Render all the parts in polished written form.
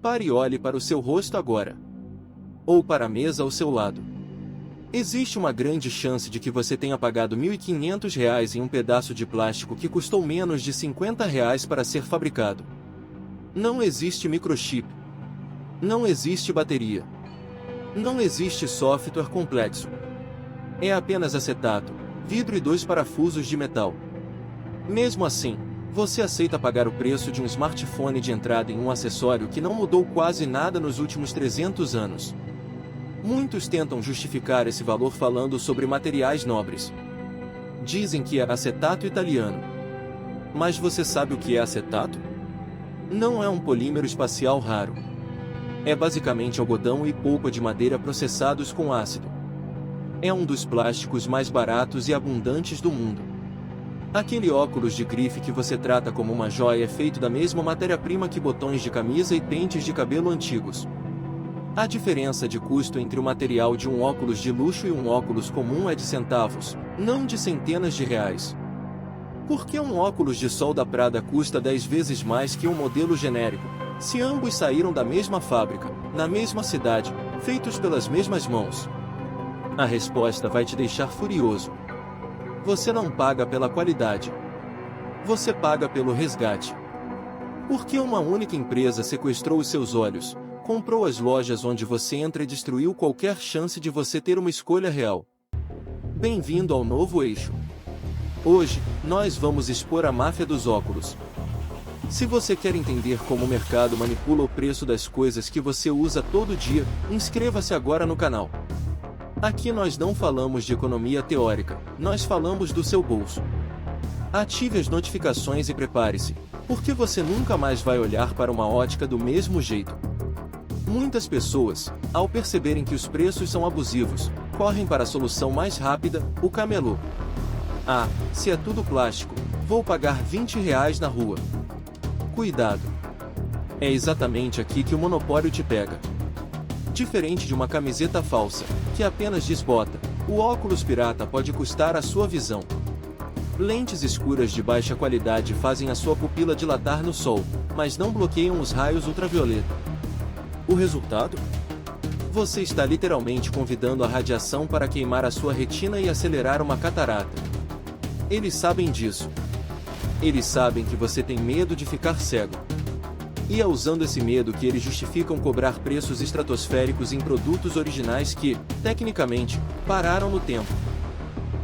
Pare e olhe para o seu rosto agora. Ou para a mesa ao seu lado. Existe uma grande chance de que você tenha pagado R$ 1.500 em um pedaço de plástico que custou menos de R$ 50 para ser fabricado. Não existe microchip. Não existe bateria. Não existe software complexo. É apenas acetato, vidro e 2 parafusos de metal. Mesmo assim, você aceita pagar o preço de um smartphone de entrada em um acessório que não mudou quase nada nos últimos 300 anos. Muitos tentam justificar esse valor falando sobre materiais nobres. Dizem que é acetato italiano. Mas você sabe o que é acetato? Não é um polímero espacial raro. É basicamente algodão e polpa de madeira processados com ácido. É um dos plásticos mais baratos e abundantes do mundo. Aquele óculos de grife que você trata como uma joia é feito da mesma matéria-prima que botões de camisa e pentes de cabelo antigos. A diferença de custo entre o material de um óculos de luxo e um óculos comum é de centavos, não de centenas de reais. Por que um óculos de sol da Prada custa 10 vezes mais que um modelo genérico, se ambos saíram da mesma fábrica, na mesma cidade, feitos pelas mesmas mãos? A resposta vai te deixar furioso. Você não paga pela qualidade. Você paga pelo resgate. Porque uma única empresa sequestrou os seus olhos, comprou as lojas onde você entra e destruiu qualquer chance de você ter uma escolha real. Bem-vindo ao novo eixo. Hoje, nós vamos expor a máfia dos óculos. Se você quer entender como o mercado manipula o preço das coisas que você usa todo dia, inscreva-se agora no canal. Aqui nós não falamos de economia teórica, nós falamos do seu bolso. Ative as notificações e prepare-se, porque você nunca mais vai olhar para uma ótica do mesmo jeito. Muitas pessoas, ao perceberem que os preços são abusivos, correm para a solução mais rápida, o camelô. Ah, se é tudo plástico, vou pagar R$ 20 na rua. Cuidado! É exatamente aqui que o monopólio te pega. Diferente de uma camiseta falsa, que apenas desbota, o óculos pirata pode custar a sua visão. Lentes escuras de baixa qualidade fazem a sua pupila dilatar no sol, mas não bloqueiam os raios ultravioleta. O resultado? Você está literalmente convidando a radiação para queimar a sua retina e acelerar uma catarata. Eles sabem disso. Eles sabem que você tem medo de ficar cego. E é usando esse medo que eles justificam cobrar preços estratosféricos em produtos originais que, tecnicamente, pararam no tempo.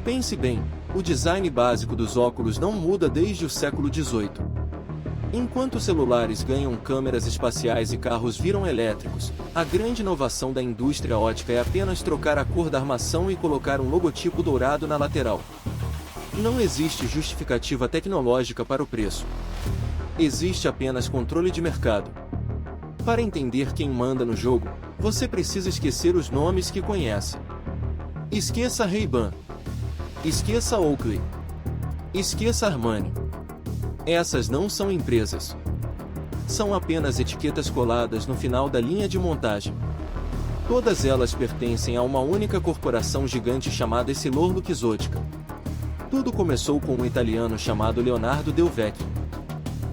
Pense bem, o design básico dos óculos não muda desde o século XVIII. Enquanto celulares ganham câmeras espaciais e carros viram elétricos, a grande inovação da indústria ótica é apenas trocar a cor da armação e colocar um logotipo dourado na lateral. Não existe justificativa tecnológica para o preço. Existe apenas controle de mercado. Para entender quem manda no jogo, você precisa esquecer os nomes que conhece. Esqueça Ray-Ban. Esqueça Oakley. Esqueça Armani. Essas não são empresas. São apenas etiquetas coladas no final da linha de montagem. Todas elas pertencem a uma única corporação gigante chamada EssilorLuxottica. Tudo começou com um italiano chamado Leonardo Del Vecchio.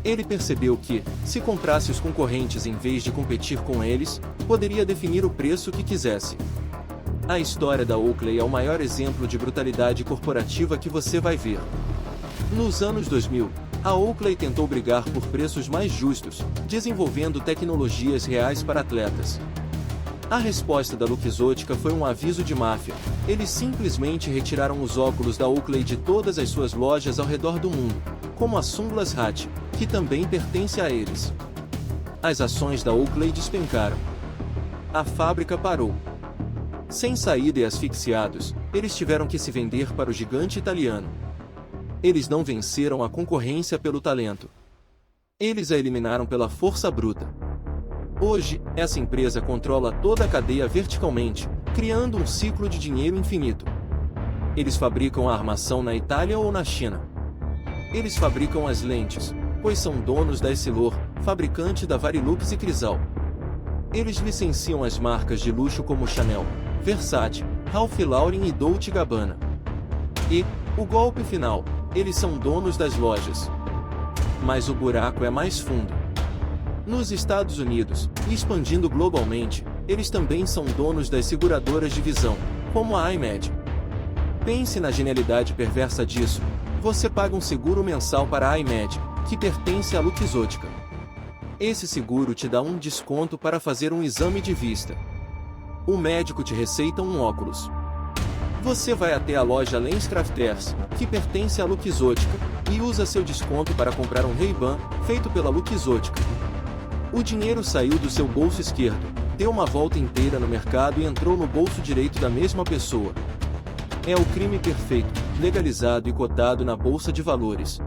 Ele percebeu que, se comprasse os concorrentes em vez de competir com eles, poderia definir o preço que quisesse. A história da Oakley é o maior exemplo de brutalidade corporativa que você vai ver. Nos anos 2000, a Oakley tentou brigar por preços mais justos, desenvolvendo tecnologias reais para atletas. A resposta da Luxottica foi um aviso de máfia. Eles simplesmente retiraram os óculos da Oakley de todas as suas lojas ao redor do mundo, como a Sunglass Hut, que também pertence a eles. As ações da Oakley despencaram. A fábrica parou. Sem saída e asfixiados, eles tiveram que se vender para o gigante italiano. Eles não venceram a concorrência pelo talento. Eles a eliminaram pela força bruta. Hoje, essa empresa controla toda a cadeia verticalmente, criando um ciclo de dinheiro infinito. Eles fabricam a armação na Itália ou na China. Eles fabricam as lentes, pois são donos da Essilor, fabricante da Varilux e Crizal. Eles licenciam as marcas de luxo como Chanel, Versace, Ralph Lauren e Dolce & Gabbana. E, o golpe final, eles são donos das lojas. Mas o buraco é mais fundo. Nos Estados Unidos, e expandindo globalmente, eles também são donos das seguradoras de visão, como a iMed. Pense na genialidade perversa disso. Você paga um seguro mensal para a iMed, que pertence à Luxottica. Esse seguro te dá um desconto para fazer um exame de vista. O médico te receita um óculos. Você vai até a loja LensCrafters, que pertence à Luxottica, e usa seu desconto para comprar um Ray-Ban, feito pela Luxottica. O dinheiro saiu do seu bolso esquerdo, deu uma volta inteira no mercado e entrou no bolso direito da mesma pessoa. É o crime perfeito, legalizado e cotado na Bolsa de Valores.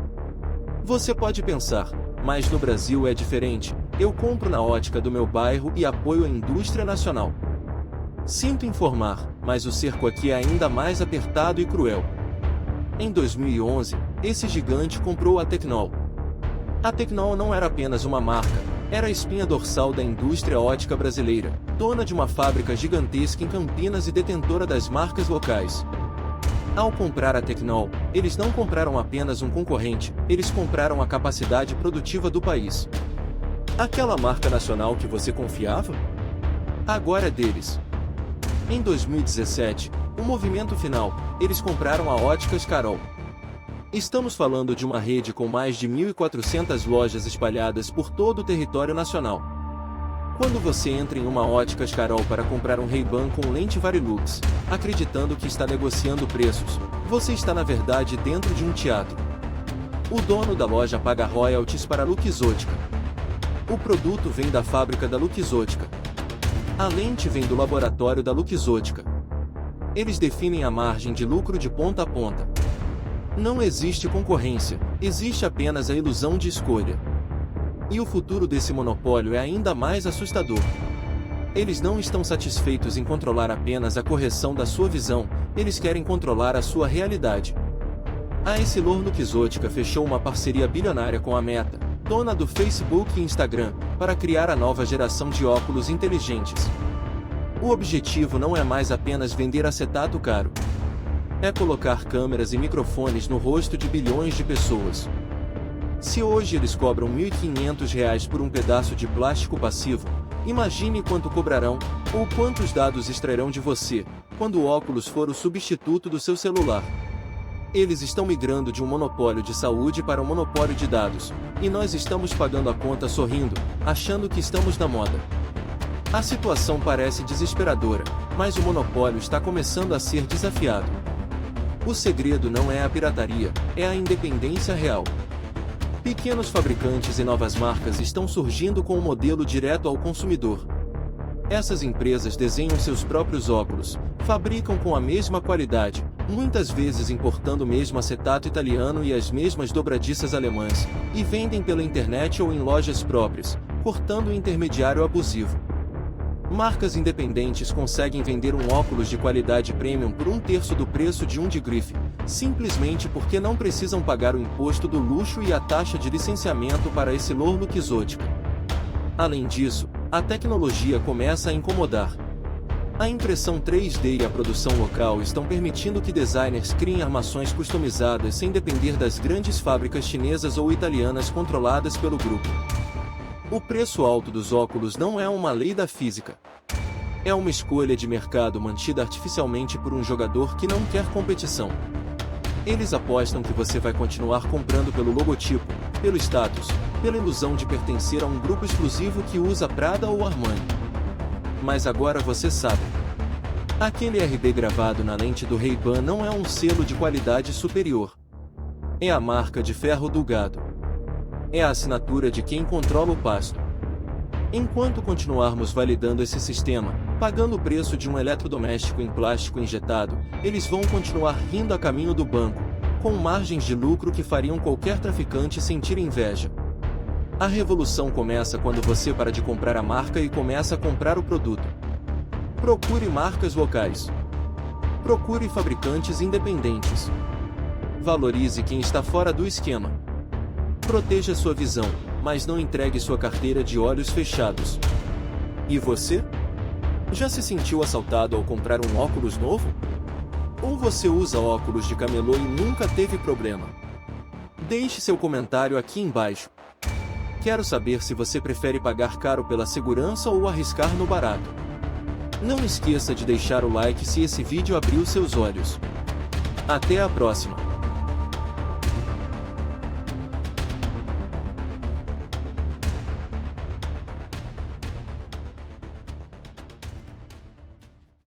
Você pode pensar, mas no Brasil é diferente, eu compro na ótica do meu bairro e apoio a indústria nacional. Sinto informar, mas o cerco aqui é ainda mais apertado e cruel. Em 2011, esse gigante comprou a Tecnol. A Tecnol não era apenas uma marca, era a espinha dorsal da indústria ótica brasileira, dona de uma fábrica gigantesca em Campinas e detentora das marcas locais. Ao comprar a Tecnol, eles não compraram apenas um concorrente, eles compraram a capacidade produtiva do país. Aquela marca nacional que você confiava? Agora é deles. Em 2017, o movimento final, eles compraram a Óticas Carol. Estamos falando de uma rede com mais de 1.400 lojas espalhadas por todo o território nacional. Quando você entra em uma Óticas Carol para comprar um Ray-Ban com lente Varilux, acreditando que está negociando preços, você está na verdade dentro de um teatro. O dono da loja paga royalties para a Luxottica. O produto vem da fábrica da Luxottica. A lente vem do laboratório da Luxottica. Eles definem a margem de lucro de ponta a ponta. Não existe concorrência, existe apenas a ilusão de escolha. E o futuro desse monopólio é ainda mais assustador. Eles não estão satisfeitos em controlar apenas a correção da sua visão, eles querem controlar a sua realidade. A EssilorLuxottica fechou uma parceria bilionária com a Meta, dona do Facebook e Instagram, para criar a nova geração de óculos inteligentes. O objetivo não é mais apenas vender acetato caro. É colocar câmeras e microfones no rosto de bilhões de pessoas. Se hoje eles cobram R$ 1.500 por um pedaço de plástico passivo, imagine quanto cobrarão, ou quantos dados extrairão de você, quando o óculos for o substituto do seu celular. Eles estão migrando de um monopólio de saúde para um monopólio de dados, e nós estamos pagando a conta sorrindo, achando que estamos na moda. A situação parece desesperadora, mas o monopólio está começando a ser desafiado. O segredo não é a pirataria, é a independência real. Pequenos fabricantes e novas marcas estão surgindo com um modelo direto ao consumidor. Essas empresas desenham seus próprios óculos, fabricam com a mesma qualidade, muitas vezes importando o mesmo acetato italiano e as mesmas dobradiças alemãs, e vendem pela internet ou em lojas próprias, cortando o intermediário abusivo. Marcas independentes conseguem vender um óculos de qualidade premium por 1/3 do preço de um de grife, simplesmente porque não precisam pagar o imposto do luxo e a taxa de licenciamento para EssilorLuxottica. Além disso, a tecnologia começa a incomodar. A impressão 3D e a produção local estão permitindo que designers criem armações customizadas sem depender das grandes fábricas chinesas ou italianas controladas pelo grupo. O preço alto dos óculos não é uma lei da física. É uma escolha de mercado mantida artificialmente por um jogador que não quer competição. Eles apostam que você vai continuar comprando pelo logotipo, pelo status, pela ilusão de pertencer a um grupo exclusivo que usa Prada ou Armani. Mas agora você sabe. Aquele RB gravado na lente do Ray-Ban não é um selo de qualidade superior. É a marca de ferro do gado. É a assinatura de quem controla o pasto. Enquanto continuarmos validando esse sistema, pagando o preço de um eletrodoméstico em plástico injetado, eles vão continuar rindo a caminho do banco, com margens de lucro que fariam qualquer traficante sentir inveja. A revolução começa quando você para de comprar a marca e começa a comprar o produto. Procure marcas locais. Procure fabricantes independentes. Valorize quem está fora do esquema. Proteja sua visão, mas não entregue sua carteira de olhos fechados. E você? Já se sentiu assaltado ao comprar um óculos novo? Ou você usa óculos de camelô e nunca teve problema? Deixe seu comentário aqui embaixo. Quero saber se você prefere pagar caro pela segurança ou arriscar no barato. Não esqueça de deixar o like se esse vídeo abriu seus olhos. Até a próxima!